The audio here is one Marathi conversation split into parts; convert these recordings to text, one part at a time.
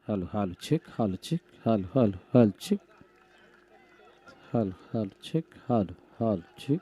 Hello, hello, check, hello, check, hello, hello, hello, check, hello, hello, check, hello, hello, check.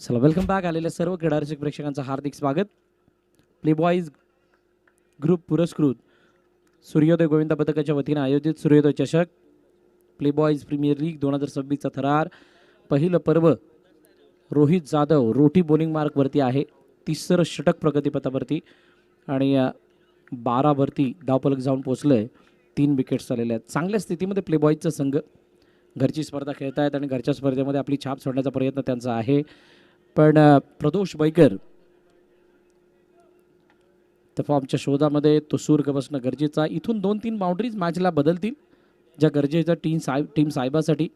चला वेलकम बॅक आलेल्या सर्व क्रीडारसिक प्रेक्षकांचं हार्दिक स्वागत. प्ले बॉईज ग्रुप पुरस्कृत सूर्योदय गोविंदा पथकाच्या वतीने आयोजित सूर्योदय चषक प्ले बॉईज प्रीमियर लीग 2026चा थरार पहिलं पर्व रोहित जाधव रोटी बॉलिंग मार्कवरती आहे. तिसरं षटक प्रगतीपथावरती आणि 12वरती धावफलक जाऊन पोहोचलंय. 3 विकेट्स आलेल्या आहेत. चांगल्या स्थितीमध्ये प्ले बॉईजचा संघ घरची स्पर्धा खेळतायत आणि घरच्या स्पर्धेमध्ये आपली छाप सोडण्याचा प्रयत्न त्यांचा आहे. पण प्रदोष बैकर त्या फॉर्मच्या शोधामध्ये तो सूर बसणं गरजेचं आहे. इथून 2-3 बाउंड्रीज मॅचला बदलतील ज्या गरजेच्या टीम साहेबासाठी.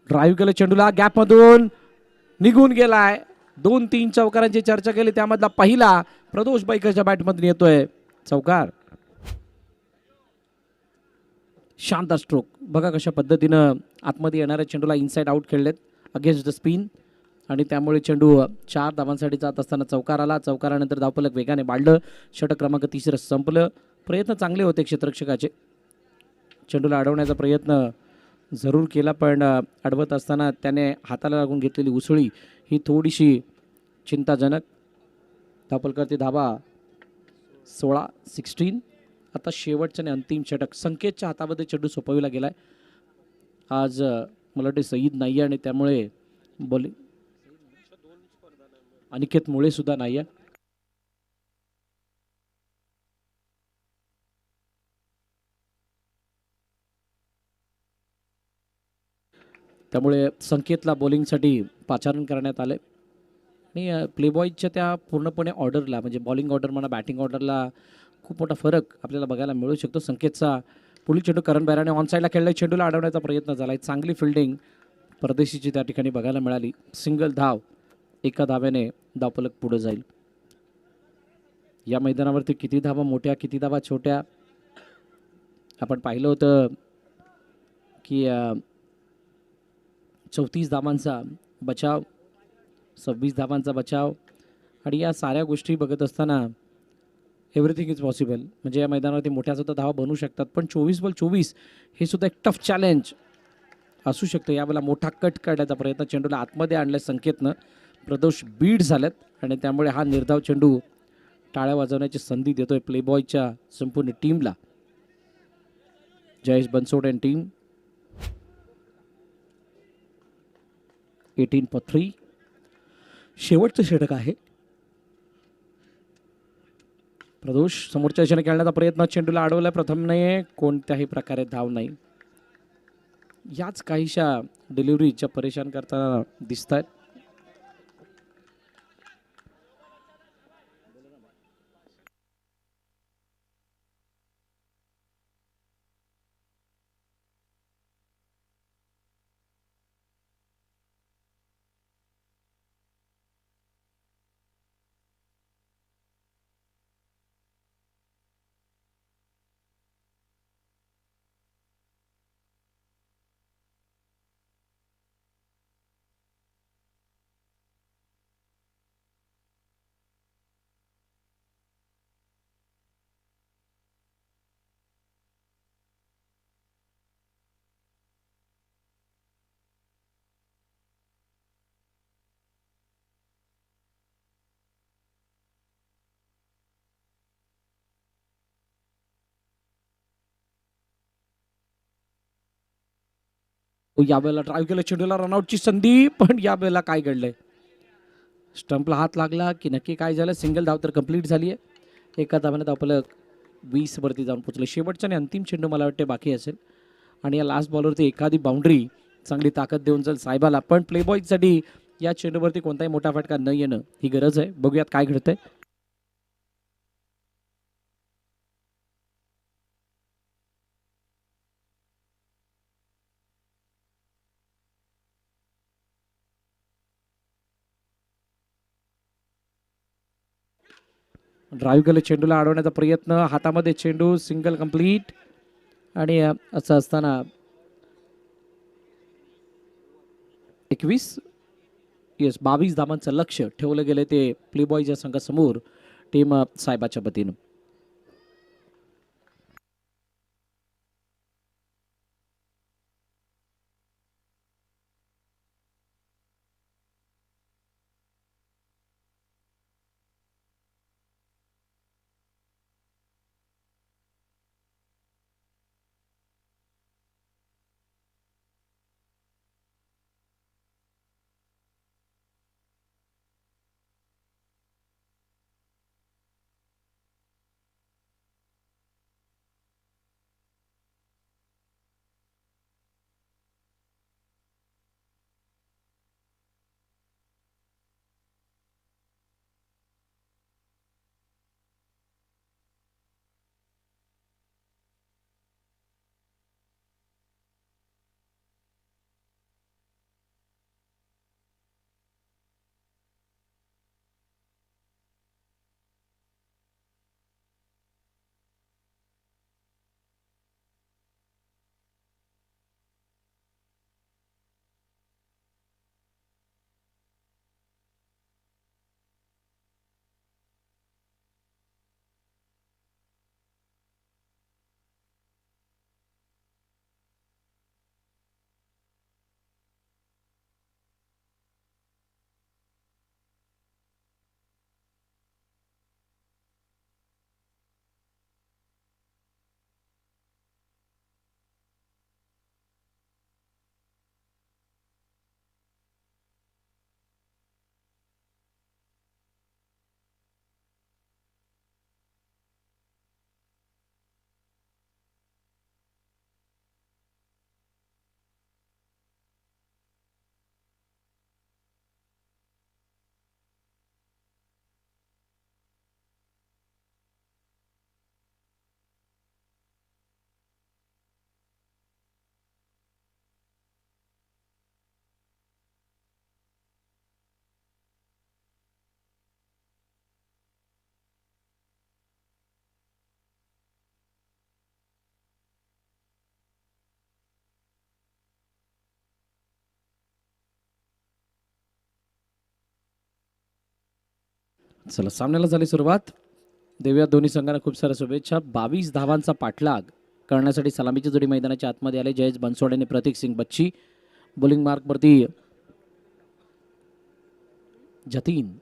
ड्राईव्ह केलं चेंडूला गॅपमधून निघून गेलाय. 2-3 चौकारांची चर्चा केली त्यामधला पहिला प्रदोष बैकरच्या बॅटमधून येतोय चौकार. शानदार स्ट्रोक बघा कशा पद्धतीनं आतमध्ये येणाऱ्या चेंडूला इनसाइड आउट खेळलेत अगेन्स्ट द स्पिन आणि त्यामुळे चेंडू 4 धावांसाठी जात असताना चौकार आला. चौकारानंतर धावफलक वेगाने वाढलं. षटक क्रमांक 3 संपलं. प्रयत्न चांगले होते क्षेत्ररक्षकाचे. चेंडूला अडवण्याचा प्रयत्न जरूर केला पण अडवत असताना त्याने हाताला लागून घेतलेली उसळी ही थोडीशी चिंताजनक. धावफलकावरती धावा 16. आता शेवटच्या आणि अंतिम षटक. संकेतच्या हातामध्ये चेंडू सोपविला गेलाय. आज मला वाटते सईद नाही आहे आणि त्यामुळे बॉलिंग अनिकेत मुळे सुद्धा नाही आहे. त्यामुळे संकेतला बॉलिंगसाठी पाचारण करण्यात आलं आणि प्लेबॉयच्या त्या पूर्णपणे ऑर्डरला म्हणजे बॉलिंग ऑर्डर म्हणा बॅटिंग ऑर्डरला खूप मोठा फरक आपल्याला बघायला मिळू शकतो. संकेतचा पुढील चेंडू करण बेराने ऑन साईडला खेळला. चेंडूला अडवण्याचा प्रयत्न झाला. चांगली फिल्डिंग परदेशीची त्या ठिकाणी बघायला मिळाली. सिंगल धाव. एका धाव्याने धावफलक पुढे जाईल. या मैदानावरती किती धावा मोठ्या किती धावा छोट्या आपण पाहिलं होतं की 34 धावांचा बचाव 26 धावांचा बचाव आणि या साऱ्या गोष्टी बघत असताना एव्हरीथिंग इज पॉसिबल. म्हणजे या मैदानावरती मोठ्या सुद्धा धावा बनवू शकतात पण 24 हे सुद्धा एक टफ चॅलेंज असू शकतं. यावेळेला मोठा कट काढण्याचा प्रयत्न चेंडूला आतमध्ये आणल्या संकेतनं. प्रदोष बीड झाल्यात आणि त्यामुळे हा निर्धाव चेंडू टाळ्या वाजवण्याची संधी देतोय प्लेबॉयच्या संपूर्ण टीमला. जयेश बनसोड अँड टीम 18 शेवटचं षटक आहे. प्रदोष समोरच्या दिशेने खेळण्याचा प्रयत्न चेंडूला अडवलाय. प्रथमने कोणत्याही प्रकारे धाव नाही. याच काहीशा डिलिव्हरीच्या परेशान करताना दिसत आहेत. यावेळेला ड्राईव्ह केलं चेंडूला रनआउटची संधी पण यावेळेला काय घडलंय. स्टंपला हात लागला की नक्की काय झालं. सिंगल धाव तर कंप्लीट झाली आहे. एका धावाने धावफलक 20 वरती जाऊन पोहोचलं. शेवटचा आणि अंतिम चेंडू मला वाटते बाकी असेल आणि या लास्ट बॉलवरती एखादी बाउंड्री चांगली ताकद देऊन जाईल साहेबाला. पण प्लेबॉयसाठी या चेंडूवरती कोणताही मोठा फटका न येणं ही गरज आहे. बघूयात काय घडतंय. ड्राईव्ह केलं, चेंडूला अडवण्याचा प्रयत्न, हातामध्ये चेंडू, सिंगल कंप्लीट. आणि असं असताना 22 धावांचं लक्ष ठेवलं गेलं ते प्ले बॉयज या संघासमोर टीम साहेबाच्या वतीनं. चला, सामन्याला झाली सुरुवात. देऊया दोन्ही संघांना खूप साऱ्या शुभेच्छा. 22 धावांचा पाठलाग करण्यासाठी सलामीची जोडी मैदानाच्या आतमध्ये आले. जयेश बनसोड आणि प्रतीक सिंग बच्ची. बॉलिंग मार्कवरती जतीन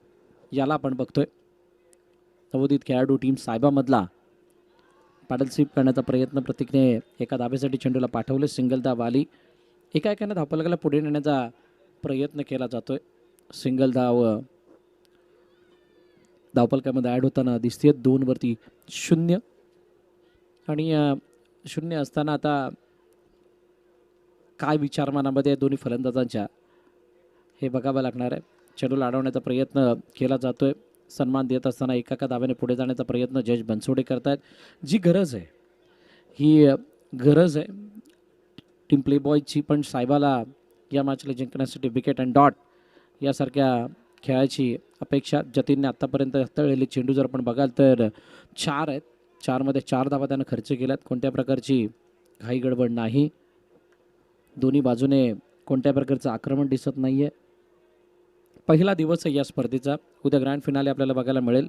याला आपण बघतोय. नवोदित खेळाडू टीम साहेबामधला पॅडल स्वीप करण्याचा प्रयत्न प्रतीकने एका धाब्यासाठी चेंडूला पाठवले. सिंगल धाव आली. एका एकाने धावफलकाला पुढे नेण्याचा प्रयत्न केला जातोय. सिंगल धाव धावफलकामध्ये ॲड होताना दिसते. 2 वरती 0. आणि 0 असताना आता काय विचार मनामध्ये दोन्ही फलंदाजांच्या हे बघावं लागणार आहे. चेंडूला अडवण्याचा प्रयत्न केला जातोय. सन्मान देत असताना एका धाव्याने पुढे जाण्याचा प्रयत्न जयेश बनसोडे करतायत. जी गरज आहे ही गरज आहे टीम प्ले बॉयची, पण साहेबाला या मॅचला जिंकण्यासाठी विकेट अँड डॉट यासारख्या खेळाची अपेक्षा. जतीनने आत्तापर्यंत हाताळलेले चेंडू जर आपण बघाल तर 4 आहेत. 4मध्ये 4 धावा त्यानं खर्च केल्यात. कोणत्या प्रकारची घाई गडबड नाही. दोन्ही बाजूने कोणत्या प्रकारचं आक्रमण दिसत नाही आहे. पहिला दिवस आहे या स्पर्धेचा. उद्या ग्रँड फिनाले आपल्याला बघायला मिळेल.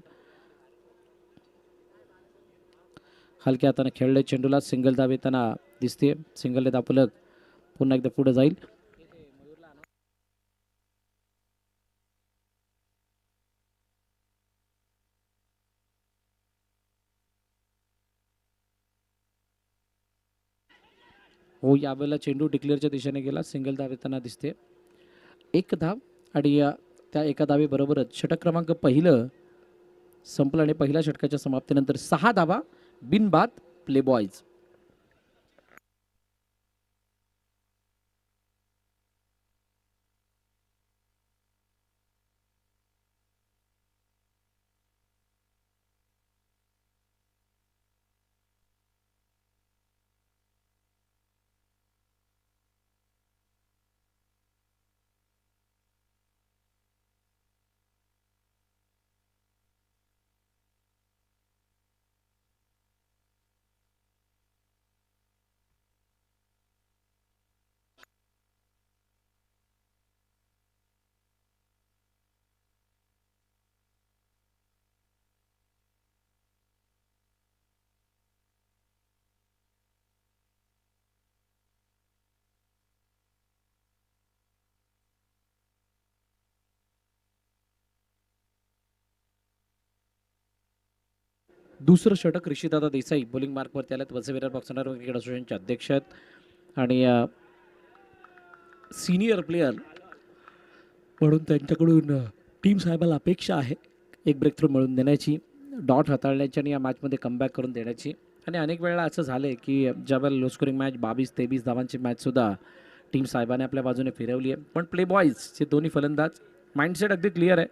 हलक्या हाताने खेळले चेंडूला. सिंगल धाव येताना दिसते. सिंगलने धावफलक पुन्हा एकदा पुढे जाईल. हो, यावेळेला चेंडू डिक्लेअरच्या दिशेने गेला. सिंगल धाव येताना दिसते. 1 धाव आणि त्या एका धावेबरोबरच षटक क्रमांक पहिलं संपलं आणि पहिल्या षटकाच्या समाप्तीनंतर 6 धावा बिनबाद प्ले बॉयज. दुसरं षटक ऋषीदादा देसाई बॉलिंग मार्कवरती आलेत. वसई बॉक्सर क्रिकेट असोसिएशनचे अध्यक्ष आहेत आणि सिनियर प्लेयर म्हणून त्यांच्याकडून टीम साहेबाला अपेक्षा आहे एक ब्रेक थ्रू मिळवून देण्याची, डॉट हाताळण्याची आणि या मॅचमध्ये कमबॅक करून देण्याची. आणि अनेक वेळा असं झालं आहे की ज्यावेळेला लो स्कोरिंग मॅच 22-23 धावांची मॅचसुद्धा टीम साहेबाने आपल्या बाजूने फिरवली आहे. पण प्ले बॉयजचे दोन्ही फलंदाज माइंडसेट अगदी क्लिअर आहे.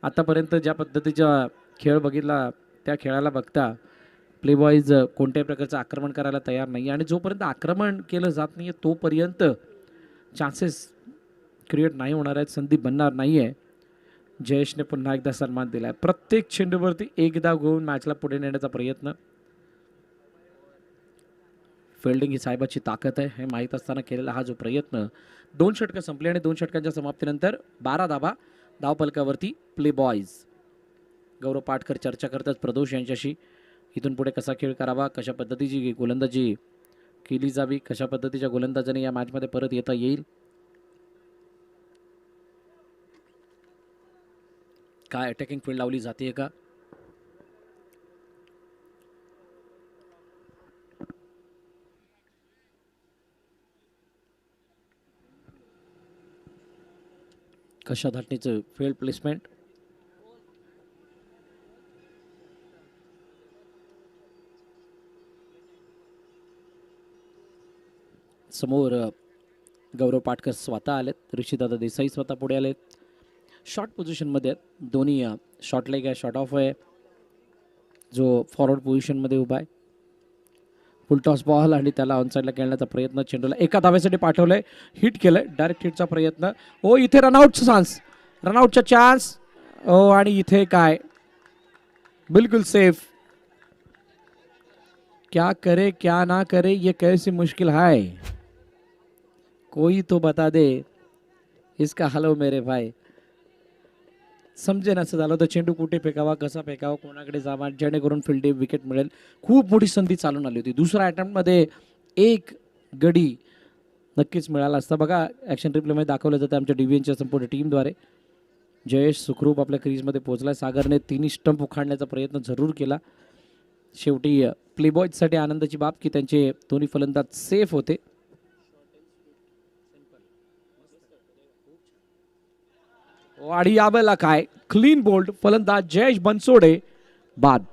आतापर्यंत ज्या पद्धतीचा खेळ बघितला त्या खेळाला बघता प्ले बॉयज कोणत्याही प्रकारचं आक्रमण करायला तयार नाही आणि जोपर्यंत आक्रमण केलं जात नाही आहे तोपर्यंत चान्सेस क्रिएट नाही होणार आहेत, संधी बनणार नाही आहे. जयेशने पुन्हा एकदा सन्मान दिला आहे. प्रत्येक चेंडूवरती एकदा घेऊन मॅचला पुढे नेण्याचा प्रयत्न. फिल्डिंग ही साहेबाची ताकद आहे हे माहीत असताना केलेला हा जो प्रयत्न. 2 षटकं संपली आणि 2 षटकांच्या समाप्तीनंतर 12 धावा धावपलकावरती प्ले बॉयज. गौरव पाटकर चर्चा करतात प्रदोष यांच्याशी. इथून पुढे कसा खेळ करावा, कशा पद्धतीची गोलंदाजी केली जावी, कशा पद्धतीच्या गोलंदाजाने या मॅचमध्ये परत येता येईल, काय अटॅकिंग फील्ड लावली जाते का. कशा धाटणीचं फील्ड प्लेसमेंट. समोर गौरव पाटकर स्वतः आलेत, ऋषीदादा देसाई स्वतः पुढे आलेत. शॉर्ट पोझिशनमध्ये आहेत दोन्ही. शॉर्ट लेग आहे, शॉर्ट ऑफ आहे, जो फॉरवर्ड पोझिशनमध्ये उभा आहे. फुल टॉस बॉल आणि त्याला ऑनसाईडला खेळण्याचा प्रयत्न. चेंडूला एका धावेसाठी पाठवलंय, हिट केलंय, डायरेक्ट हिटचा प्रयत्न. ओ इथे रनआउटचा चान्स, रनआउटचा चान्स. ओ आणि इथे काय, बिल्कुल सेफ. क्या करे क्या ना करे ये कैसी मुश्किल है, कोई तो बता दे इसका हल हो मेरे भाई. समजे नसं झालं तर चेंडू कुठे फेकावा, कसा फेकावा, कोणाकडे जावा जेणेकरून फील्ड विकेट मिळेल. खूप मोठी संधी चालून आली होती. दुसऱ्या अटेम्प्टमध्ये एक गडी नक्कीच मिळाला असता. बघा ॲक्शन रिप्लेमध्ये दाखवलं जातं आमच्या डिव्हिजनच्या संपूर्ण टीमद्वारे. जयेश सुखरूप आपल्या क्रीजमध्ये पोहोचला. सागरने 3 स्टंप उखाडण्याचा प्रयत्न जरूर केला. शेवटी प्लेबॉयजसाठी आनंदाची बाब की त्यांचे दोन्ही फलंदाज सेफ होते. आणि यावेळेला काय क्लीन बोल्ड फलंदाज जयेश बनसोडे बाद.